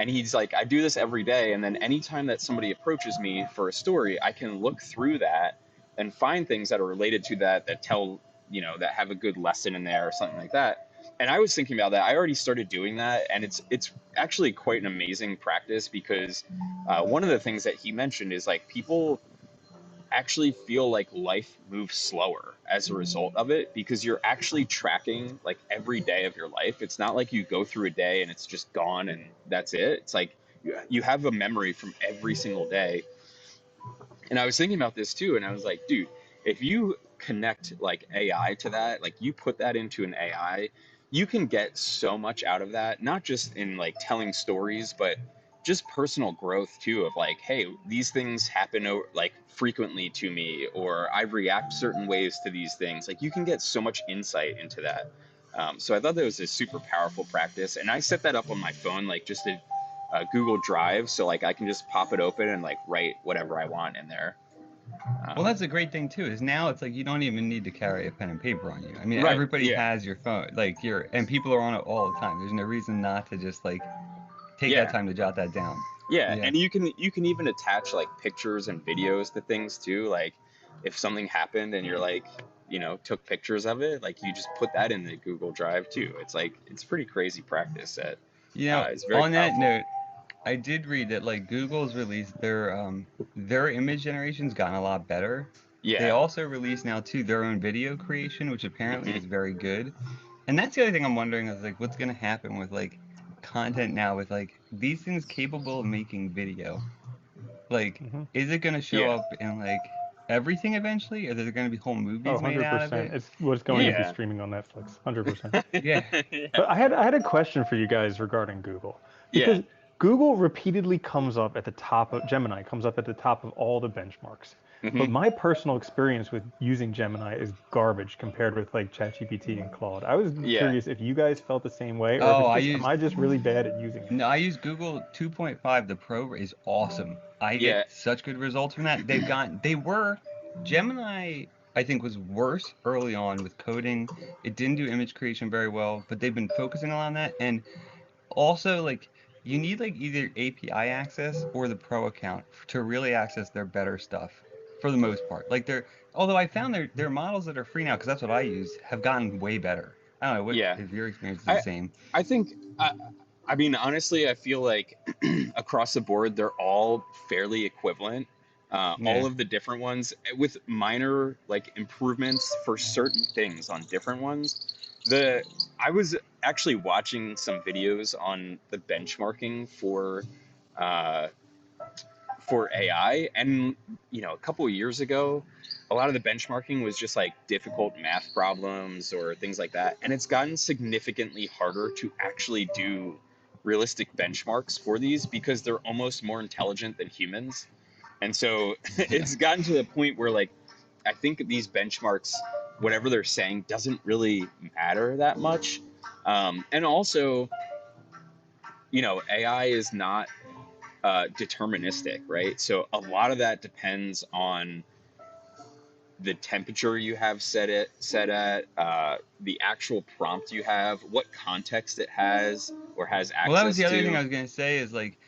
And he's like, I do this every day. And then anytime that somebody approaches me for a story, I can look through that and find things that are related to that, that tell, that have a good lesson in there or something like that. And I was thinking about that. I already started doing that, and it's actually quite an amazing practice because one of the things that he mentioned is like people actually feel like life moves slower as a result of it because you're actually tracking like every day of your life. It's not like you go through a day and it's just gone and that's it. It's like you have a memory from every single day. And I was thinking about this too, and I was like, dude, if you connect like AI to that, like you put that into an AI, you can get so much out of that, not just in like telling stories, but just personal growth too of like, hey, these things happen like frequently to me, or I react certain ways to these things. Like you can get so much insight into that. So I thought that was a super powerful practice, and I set that up on my phone, like just a Google Drive, so like I can just pop it open and like write whatever I want in there. Well, Um, that's a great thing too, is now it's like you don't even need to carry a pen and paper on you. I mean, right. everybody Yeah. has your phone, like and people are on it all the time. There's no reason not to just like take that Yeah. time to jot that down. Yeah. Yeah. And you can even attach like pictures and videos to things too. Like if something happened and you're like, took pictures of it, like you just put that in the Google Drive too. It's like it's pretty crazy practice that is very On that powerful. note, I did read that like Google's released their image generation's gotten a lot better. They Yeah. also release now too their own video creation, which apparently Hmm. is very good. And that's the other thing I'm wondering is like what's gonna happen with like content now with like these things capable of making video. Like, Hmm. is it gonna show Yeah. up in like everything eventually? Are there gonna be whole Oh, movies made out of 100%. it? It's what's going to Yeah. be Yeah. streaming on Netflix. 100%. Yeah. Yeah. But I had a question for you guys regarding Google Yeah. because Google repeatedly comes up at the top of Gemini comes up at the top of all the benchmarks. But Hmm. my personal experience with using Gemini is garbage compared with like ChatGPT and Claude. I was Yeah. curious if you guys felt the same way or if Oh, it's I just am use I just really bad at using it? no, I use Google 2.5. The Pro is awesome. I get Yeah. such good results from that. They were Gemini, I think was worse early on with coding. It didn't do image creation very well, but they've been focusing on that. And also like you need like either API access or the Pro account to really access their better stuff for the most part. Like although I found their models that are free now, because that's what I use, have gotten way better. I don't know what Yeah. if your experience is the I same. I think I mean honestly, I feel like across the board they're all fairly equivalent. All Yeah. of the different ones with minor like improvements for certain things on different ones. The I was actually watching some videos on the benchmarking uh, for AI. And, a couple of years ago, a lot of the benchmarking was just like difficult math problems or things like that. And it's gotten significantly harder to actually do realistic benchmarks for these because they're almost more intelligent than humans. And so it's gotten to the point where, like, I think these benchmarks, whatever they're saying, doesn't really matter that much. And also, AI is not deterministic, right? So a lot of that depends on the temperature you have set at, the actual prompt you have, what context it has or has Well, that was access the other thing to. I was gonna say is like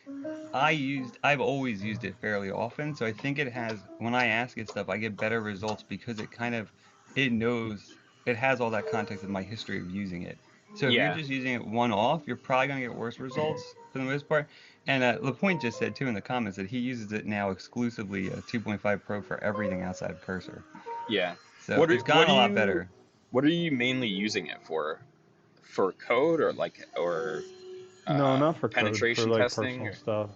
I've always used it fairly often, so I think it has when I ask it stuff, I get better results because it knows it has all that context of my history of using it. So if you're Yeah, just using it one off, you're probably gonna get worse results for the most part. And LaPointe just said too in the comments that he uses it now exclusively 2.5 Pro for everything outside of Cursor. yeah. So What are it's what gotten are a lot you better. what are you mainly using it for? For code or like or No, not for code, for penetration like testing? personal Or, stuff.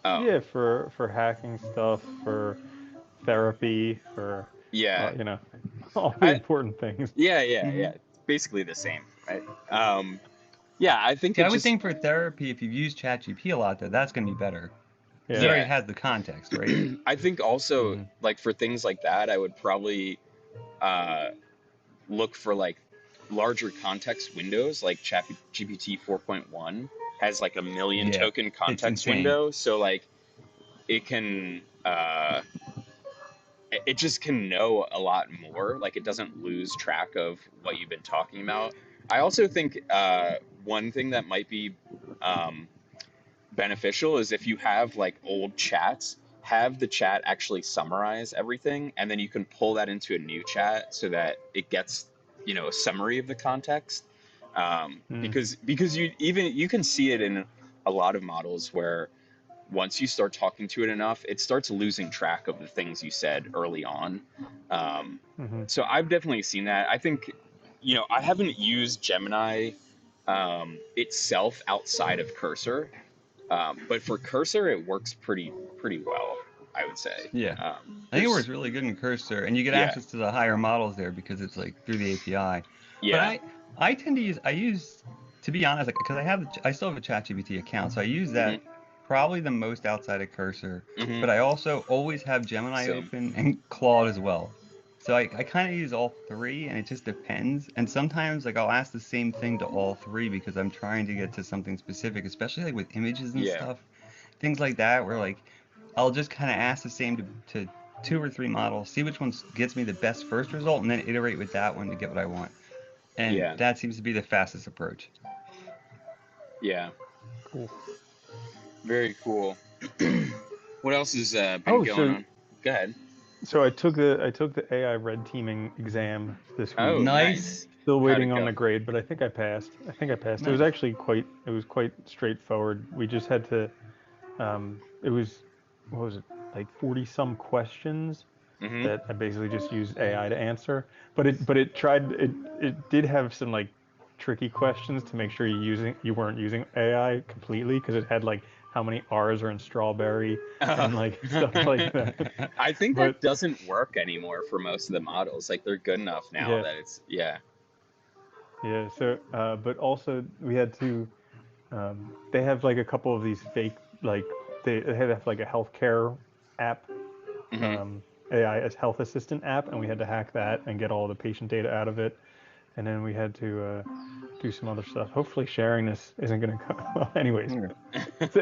oh, Yeah, for hacking stuff, for therapy, for yeah. you know, all the I important things. Yeah, yeah, Hmm. yeah. Basically the same, right? Yeah, I think See, it I would just think for therapy, if you use ChatGPT a lot, though, that's gonna be better because it Yeah. already yeah. has the context, right? I think also Hmm. like for things like that, I would probably uh, look for like larger context windows. Like ChatGPT 4.1 has like a million Yeah, token it's context insane. window, so like it can it just can know a lot more. Like it doesn't lose track of what you've been talking about. I also think one thing that might be um, beneficial is if you have like old chats, have the chat actually summarize everything, and then you can pull that into a new chat so that it gets, you know, a summary of the context. Mm. Because you can see it in a lot of models where once you start talking to it enough, it starts losing track of the things you said early on. Um, Hmm. so I've definitely seen that. I think, you know, I haven't used Gemini itself outside of Cursor, but for Cursor, it works pretty well, I would say. Yeah. I think it works There's really good in Cursor, and you get yeah, access to the higher models there because it's like through the API. But yeah, I tend to use to be honest, like because I still have a ChatGPT account, so I use hmm that probably the most outside of Cursor. hmm But I also always have Gemini same, open and Claude as well. So I kind of use all three, and it just depends. And sometimes like I'll ask the same thing to all three because I'm trying to get to something specific, especially like with images and yeah, stuff, things like that, where like I'll just kind of ask the same to two or three models, see which one gets me the best first result, and then iterate with that one to get what I want. And yeah, that seems to be the fastest approach. yeah. Cool. Very cool. What else has been Oh, going so on? Go ahead. I took the AI red teaming exam this Oh, week. Nice, nice. Still How'd it waiting on go? the grade, but I think I passed. It was nice. actually quite straightforward. We just had to it was, what was it, like 40 some questions hmm that I basically just used AI to answer. But it did have some like tricky questions to make sure you weren't using AI completely, because it had like how many R's are in strawberry and like stuff like that. I think But that doesn't work anymore for most of the models. Like they're good enough now yeah, that it's yeah. yeah. So but also we had to they have like a couple of these fake, like they have like a healthcare app, hmm um, AI as health assistant app, and we had to hack that and get all the patient data out of it. And then we had to do some other stuff. Hopefully, sharing this isn't going to come. Well, anyways, Yeah. so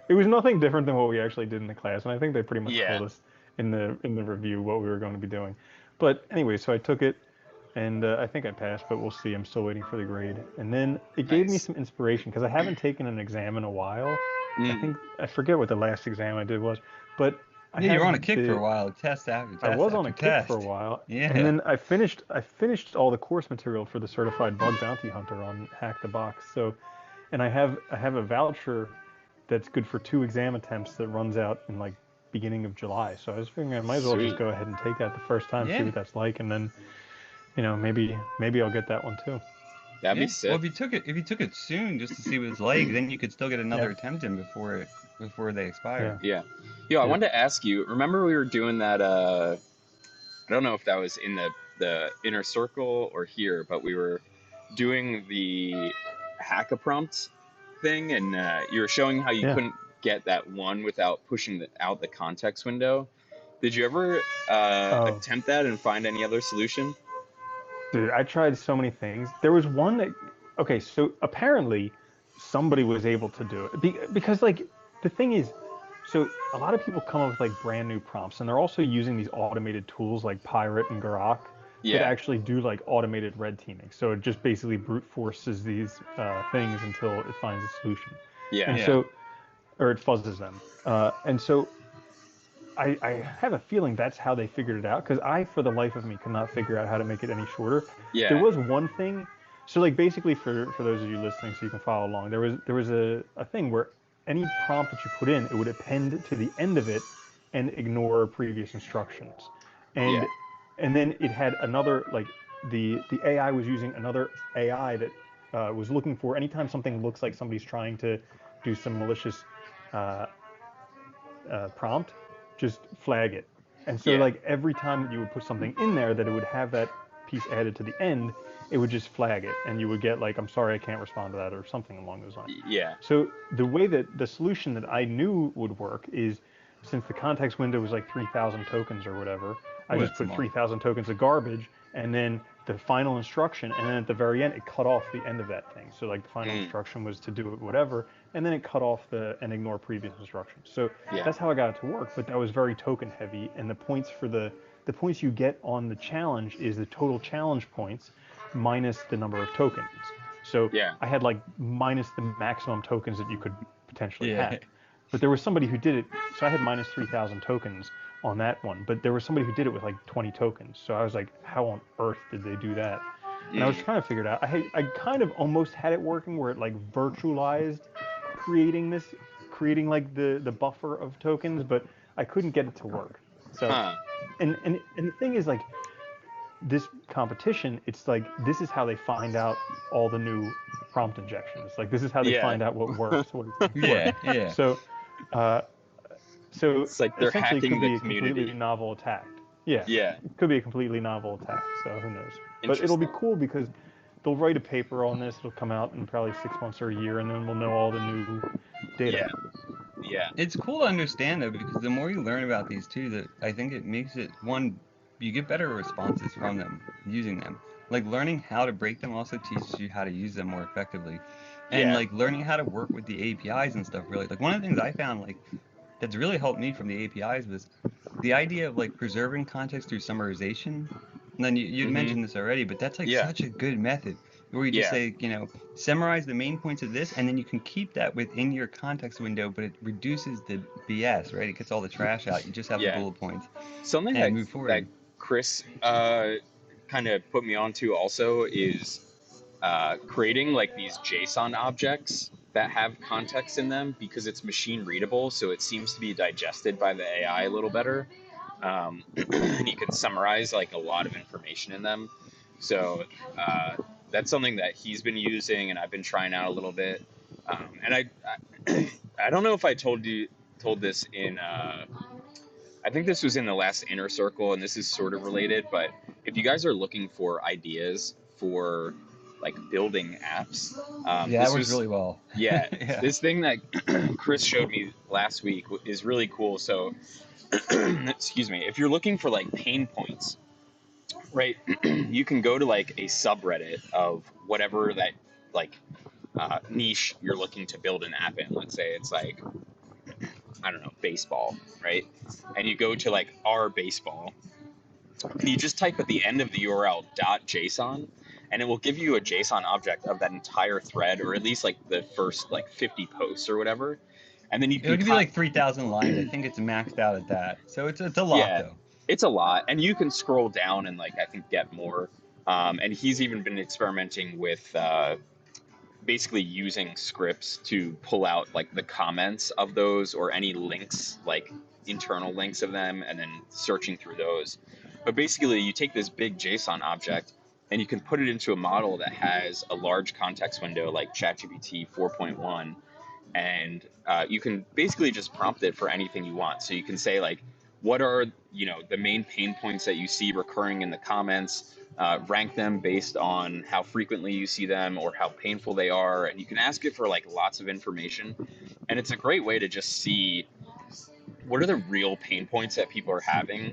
it was nothing different than what we actually did in the class, and I think they pretty much Yeah. told us in the review what we were going to be doing. But anyway, so I took it, and I think I passed, but we'll see. I'm still waiting for the grade. And then it gave me Nice. some inspiration because I haven't taken an exam in a while. Mm. I forget what the last exam I did was, but I Yeah, you're have on a kick for a the while. Test after I test was on after a kick for a test. while, and Yeah. then I finished all the course material for the certified bug bounty hunter on Hack the Box. So, and I have a voucher that's good for 2 exam attempts that runs out in like beginning of July. So I was figuring I might as well just Sweet. go ahead and take that the first time, see Yeah. what that's like, and then maybe I'll get that one too. That'd be Yeah. Well, sick. if you took it soon just to see what it's like, then you could still get Yeah, another attempt in before they expire. yeah, Yeah. Yo, I yeah. wanted to ask you, remember we were doing that I don't know if that was in the inner circle or here, but we were doing the hack a prompt thing, and you were showing how you Yeah. couldn't get that one without pushing out the context window. Did you ever Oh, attempt that and find any other solution? dude, I tried so many things. There was one that, okay, so apparently somebody was able to do it because like the thing is, so a lot of people come up with like brand new prompts, and they're also using these automated tools like Pirate and Grok that Yeah, actually do like automated red teaming. So it just basically brute forces these things until it finds a solution. And yeah, Yeah. so, or it fuzzes them. And so I have a feeling that's how they figured it out, because I, for the life of me, could not figure out how to make it any shorter. There yeah, was one thing. So like basically for those of you listening, so you can follow along, there was a thing where any prompt that you put in, it would append to the end of it and ignore previous instructions. yeah, And and then it had another, like, the AI was using another AI that was looking for anytime something looks like somebody's trying to do some malicious uh, prompt, just flag it. And so yeah, like every time that you would put something in there that it would have that piece added to the end, it would just flag it, and you would get like, I'm sorry, I can't respond to that, or something along those lines. yeah, So the way that the solution that I knew would work is, since the context window was like 3,000 tokens or whatever, I Oh, just that's put small. 3,000 tokens of garbage, and then the final instruction, and then at the very end it cut off the end of that thing. So like the final mm, instruction was to do it whatever, and then it cut off the and ignore previous instructions. So yeah, that's how I got it to work, but that was very token heavy, and the points you get on the challenge is the total challenge points minus the number of tokens. So yeah, I had like minus the maximum tokens that you could potentially Yeah. hack. But there was somebody who did it. So I had minus 3,000 tokens on that one, but there was somebody who did it with like 20 tokens. So I was like, how on earth did they do that? And I was trying to figure it out. I kind of almost had it working where it like virtualized creating like the buffer of tokens, but I couldn't get it to work. So Huh. and the thing is like this competition, it's like this is how they find out all the new prompt injections. Like this is how they Yeah. find out what works, what doesn't Yeah, work. yeah. So uh, so It's like they're essentially, it hacking could the be a completely community. novel attack. Yeah, Yeah. it could be a completely novel attack. So who knows? But it'll be Interesting. cool because they'll write a paper on this. It'll come out in probably 6 months or a year, and then we'll know all the new data. Yeah. Yeah. It's cool to understand though, because the more you learn about these too, that I think it makes it one, you get better responses from them using them. Like learning how to break them also teaches you how to use them more effectively. And Yeah. like learning how to work with the APIs and stuff really. Like one of the things I found like that's really helped me from the APIs was the idea of like preserving context through summarization. And then you'd mentioned this already, but that's like Yeah. such a good method where you just Yeah. say, summarize the main points of this, and then you can keep that within your context window, but it reduces the BS, right? It gets all the trash out. You just have the Yeah. bullet points Something and move that forward. Chris kind of put me onto also is creating like these JSON objects that have context in them because it's machine readable, so it seems to be digested by the AI a little better. And you can summarize like a lot of information in them. So that's something that he's been using and I've been trying out a little bit. And I don't know if I told this in I think this was in the last inner circle, and this is sort of related. But if you guys are looking for ideas for like building apps, Yeah, that this works was really well. yeah, Yeah. this thing that Chris showed me last week is really cool. So excuse me, if you're looking for like pain points, right, you can go to like a subreddit of whatever that like niche you're looking to build an app in. Let's say it's like, I don't know, baseball, right? And you go to like our baseball, and you just type at the end of the URL .json, and it will give you a JSON object of that entire thread, or at least like the first like 50 posts or whatever. And then you It'll can give you like 3,000 lines. I think it's maxed out at that. So it's a lot yeah, though. it's a lot, and you can scroll down and like I think get more. And he's even been experimenting with basically using scripts to pull out like the comments of those or any links, like internal links of them, and then searching through those. But basically, you take this big JSON object and you can put it into a model that has a large context window like ChatGPT 4.1, and you can basically just prompt it for anything you want. So you can say like, what are the main pain points that you see recurring in the comments? Rank them based on how frequently you see them or how painful they are, and you can ask it for like lots of information. And it's a great way to just see what are the real pain points that people are having